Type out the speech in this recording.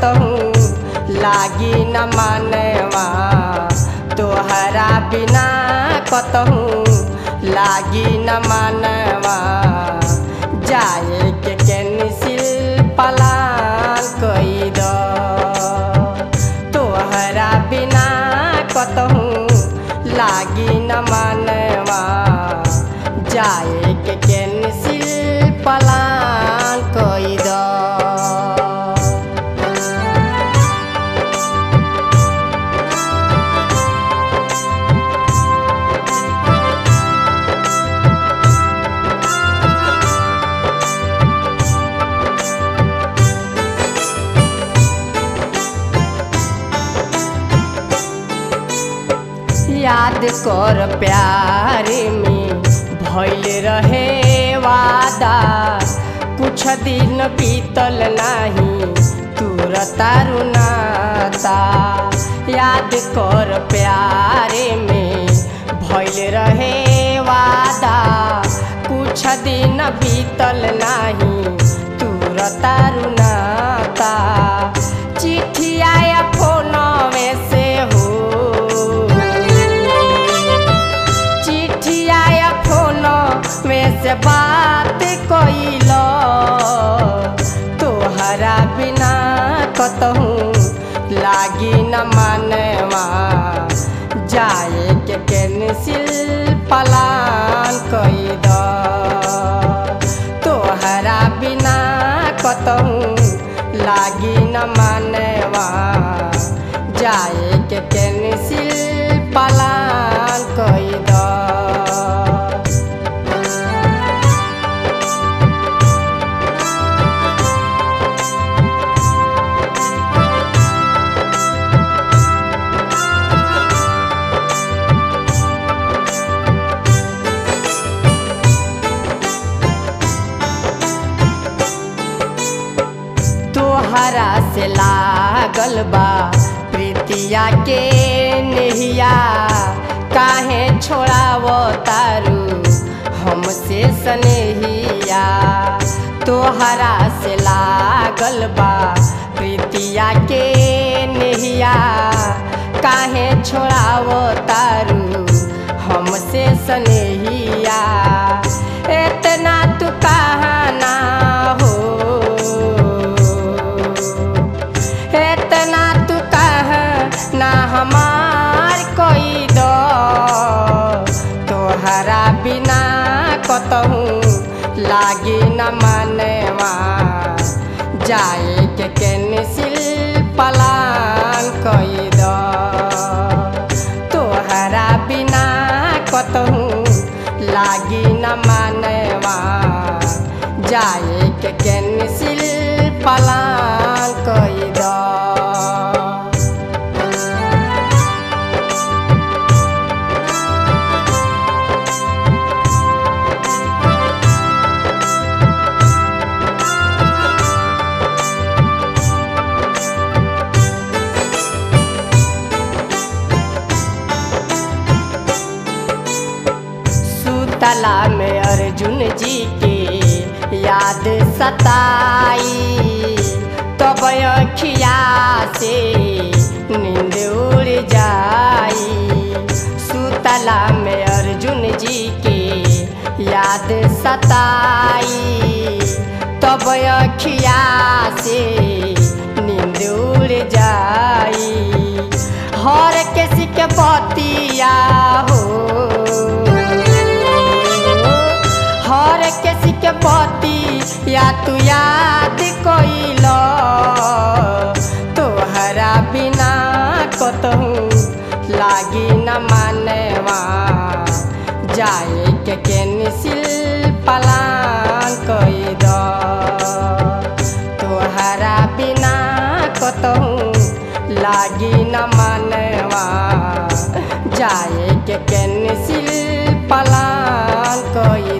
कतहूँ लागी न मनवा, तोहरा बिना कतहूँ लागी न मनवा। जाए के कैंसिल प्लान कई दो, तोहरा बिना कतहूँ लागी न मनवा। जाए के कैंसिल प्लान कई दो। याद कर प्यार में भइल रहे वादा, कुछ दिन बीतल नाही तुरतारू नाता। याद कर प्यार में भइल रहे वादा, कुछ दिन बीतल नाही तुरतारू नाता। चिट्ठी आया फोनवे से हो, से बात कइलो, तोहरा बिना कतहूँ लागी न मनवा। जाए के कैंसिल प्लान कई दो, तोहरा बिना कतहूँ लागी न मनवा। जाए के कैंसिल प्लान कई दो। तोहरा से लागल बा प्रीतिया के नहिया, काहे छोड़ावो तारू हमसे स्नेहिया। तोहरा से लागल बा प्रीतिया के नहिया, काहे छोड़ावो तारू हमसे स्नेहिया। इतना तू कहाँ ना हो, इतना तू कहाँ ना हमार कोई दो, तोहरा बिना कतहूँ लागी न मनवा। जाए के कैंसिल प्लान कई दो, तोहरा बिना कतहूँ लागी न मनवा। जाए के कैंसिल प्लान कई दो। सुतला में अर्जुन जी के याद सताई, तब अखिया से नींद उड़ जाई। सुतला में अर्जुन जी के याद सताई, तब अखिया से नींद उड़ जाई। हर किसी के बतिया हो, हर किसी के बती या तू याद कइलो, तोहरा बिना कतहूँ लागी न मनवा। जाए के कैंसिल प्लान कई दो, तोहरा बिना कतहूँ लागी न मनवा। जाए के कैंसिल प्लान कई